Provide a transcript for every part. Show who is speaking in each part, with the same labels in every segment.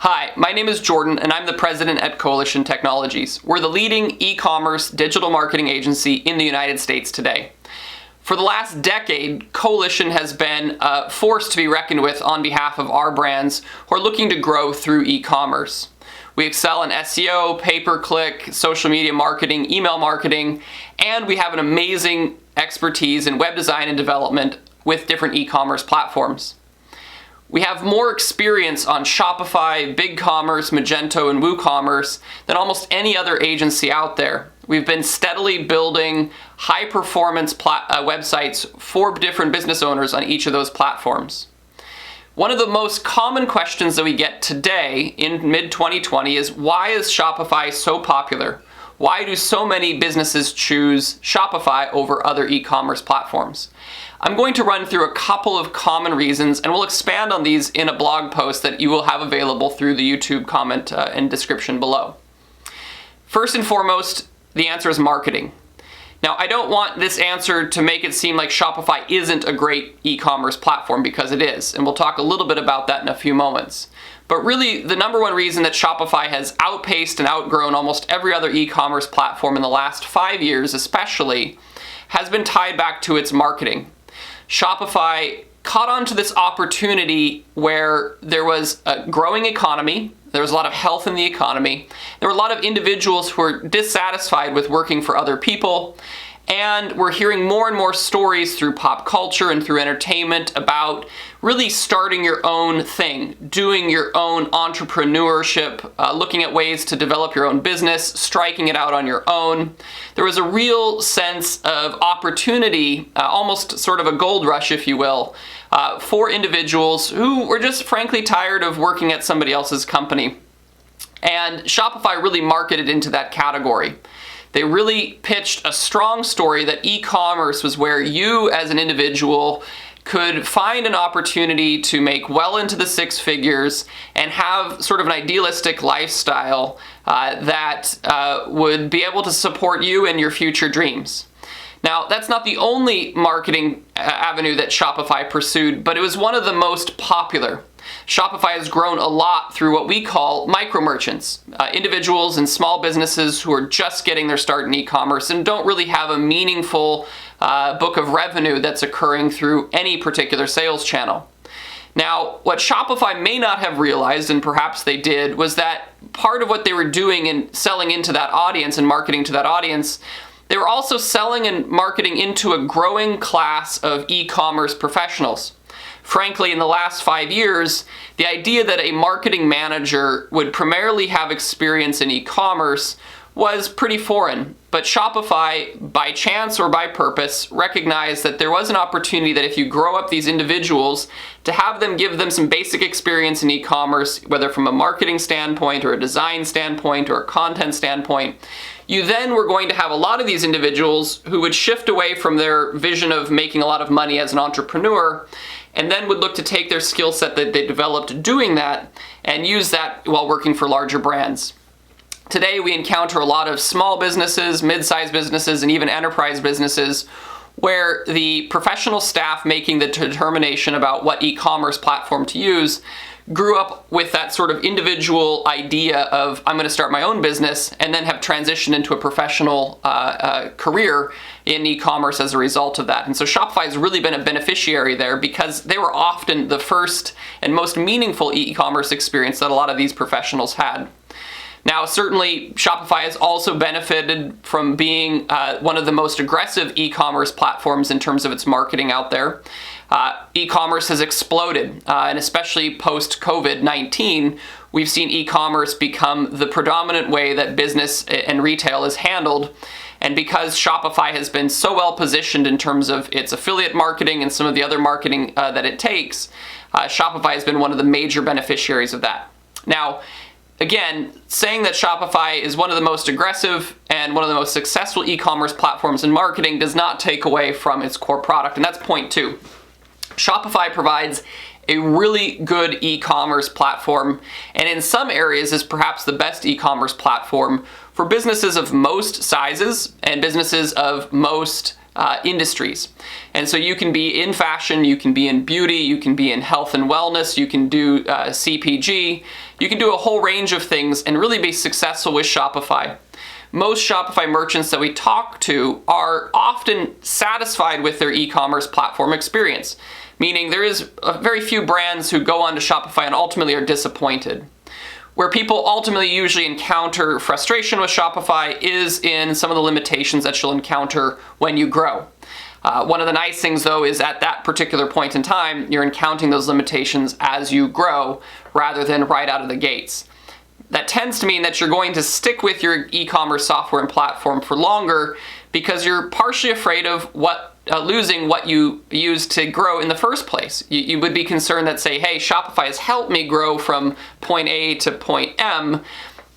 Speaker 1: Hi, my name is Jordan and I'm the president at Coalition Technologies. We're the leading e-commerce digital marketing agency in the United States today. For the last decade, Coalition has been a force to be reckoned with on behalf of our brands who are looking to grow through e-commerce. We excel in SEO, pay-per-click, social media marketing, email marketing, and we have an amazing expertise in web design and development with different e-commerce platforms. We have more experience on Shopify, BigCommerce, Magento, and WooCommerce than almost any other agency out there. We've been steadily building high-performance websites for different business owners on each of those platforms. One of the most common questions that we get today in mid-2020 is, why is Shopify so popular? Why do so many businesses choose Shopify over other e-commerce platforms? I'm going to run through a couple of common reasons, and we'll expand on these in a blog post that you will have available through the YouTube comment and description below. First and foremost, the answer is marketing. Now, I don't want this answer to make it seem like Shopify isn't a great e-commerce platform, because it is, and we'll talk a little bit about that in a few moments. But really, the number one reason that Shopify has outpaced and outgrown almost every other e-commerce platform in the last 5 years especially has been tied back to its marketing. Shopify caught on to this opportunity where there was a growing economy, there was a lot of health in the economy, there were a lot of individuals who were dissatisfied with working for other people, and we're hearing more and more stories through pop culture and through entertainment about really starting your own thing, doing your own entrepreneurship, looking at ways to develop your own business, striking it out on your own. There was a real sense of opportunity, almost sort of a gold rush, if you will, for individuals who were just frankly tired of working at somebody else's company. And Shopify really marketed into that category. They really pitched a strong story that e-commerce was where you as an individual could find an opportunity to make well into the six figures and have sort of an idealistic lifestyle that would be able to support you and your future dreams. Now, that's not the only marketing avenue that Shopify pursued, but it was one of the most popular. Shopify has grown a lot through what we call micro merchants, individuals and small businesses who are just getting their start in e-commerce and don't really have a meaningful book of revenue that's occurring through any particular sales channel. Now, what Shopify may not have realized, and perhaps they did, was that part of what they were doing in selling into that audience and marketing to that audience, they were also selling and marketing into a growing class of e-commerce professionals. Frankly, in the last 5 years, the idea that a marketing manager would primarily have experience in e-commerce was pretty foreign. But Shopify, by chance or by purpose, recognized that there was an opportunity that if you grow up these individuals, to have them give them some basic experience in e-commerce, whether from a marketing standpoint or a design standpoint or a content standpoint, you then were going to have a lot of these individuals who would shift away from their vision of making a lot of money as an entrepreneur, and then would look to take their skill set that they developed doing that and use that while working for larger brands. Today, we encounter a lot of small businesses, mid-sized businesses, and even enterprise businesses where the professional staff making the determination about what e-commerce platform to use grew up with that sort of individual idea of, I'm going to start my own business, and then have transitioned into a professional career in e-commerce as a result of that. And so Shopify has really been a beneficiary there because they were often the first and most meaningful e-commerce experience that a lot of these professionals had. Now, certainly, Shopify has also benefited from being one of the most aggressive e-commerce platforms in terms of its marketing out there. E-commerce has exploded, and especially post-COVID-19, we've seen e-commerce become the predominant way that business and retail is handled. And because Shopify has been so well positioned in terms of its affiliate marketing and some of the other marketing that it takes, Shopify has been one of the major beneficiaries of that. Now, again, saying that Shopify is one of the most aggressive and one of the most successful e-commerce platforms in marketing does not take away from its core product, and that's point two. Shopify provides a really good e-commerce platform, and in some areas is perhaps the best e-commerce platform for businesses of most sizes and businesses of most industries. And so you can be in fashion, you can be in beauty, you can be in health and wellness, you can do CPG, you can do a whole range of things and really be successful with Shopify. Most Shopify merchants that we talk to are often satisfied with their e-commerce platform experience, meaning there is very few brands who go onto Shopify and ultimately are disappointed. Where people ultimately usually encounter frustration with Shopify is in some of the limitations that you'll encounter when you grow. One of the nice things, though, is at that particular point in time, you're encountering those limitations as you grow rather than right out of the gates. That tends to mean that you're going to stick with your e-commerce software and platform for longer because you're partially afraid of losing what you used to grow in the first place. You would be concerned that, say, hey, Shopify has helped me grow from point A to point M,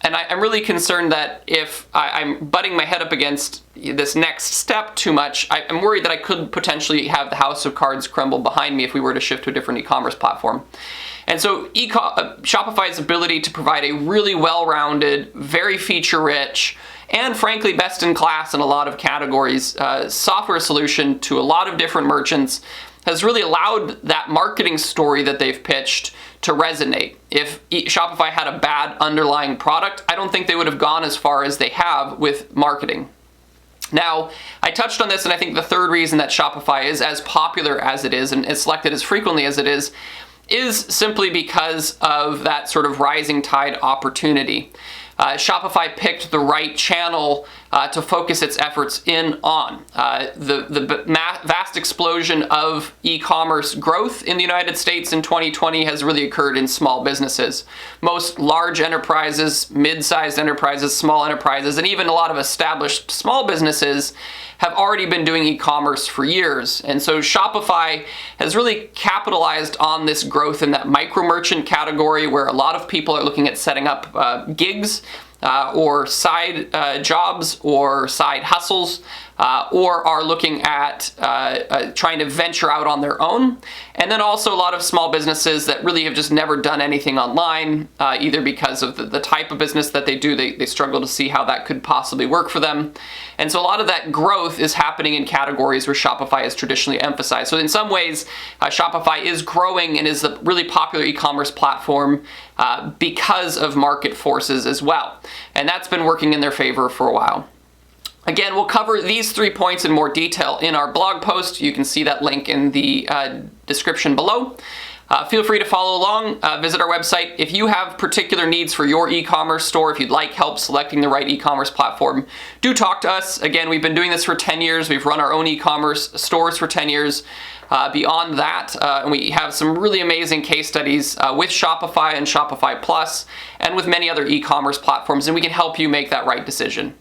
Speaker 1: and I'm really concerned that if I'm butting my head up against this next step too much, I'm worried that I could potentially have the house of cards crumble behind me if we were to shift to a different e-commerce platform. And so Shopify's ability to provide a really well-rounded, very feature-rich, and frankly best-in-class in a lot of categories software solution to a lot of different merchants has really allowed that marketing story that they've pitched to resonate. If Shopify had a bad underlying product, I don't think they would have gone as far as they have with marketing. Now, I touched on this, and I think the third reason that Shopify is as popular as it is and is selected as frequently as it is simply because of that sort of rising tide opportunity. Shopify picked the right channel to focus its efforts in on. The vast explosion of e-commerce growth in the United States in 2020 has really occurred in small businesses. Most large enterprises, mid-sized enterprises, small enterprises, and even a lot of established small businesses have already been doing e-commerce for years. And so Shopify has really capitalized on this growth in that micro merchant category where a lot of people are looking at setting up gigs or side jobs or side hustles, or are looking at trying to venture out on their own. And then also a lot of small businesses that really have just never done anything online, either because of the type of business that they do, they struggle to see how that could possibly work for them. And so a lot of that growth is happening in categories where Shopify is traditionally emphasized. So in some ways, Shopify is growing and is a really popular e-commerce platform because of market forces as well. And that's been working in their favor for a while. Again, we'll cover these 3 points in more detail in our blog post. You can see that link in the description below. Feel free to follow along, visit our website. If you have particular needs for your e-commerce store, if you'd like help selecting the right e-commerce platform, do talk to us. Again, we've been doing this for 10 years. We've run our own e-commerce stores for 10 years. Beyond that, and we have some really amazing case studies with Shopify and Shopify Plus and with many other e-commerce platforms, and we can help you make that right decision.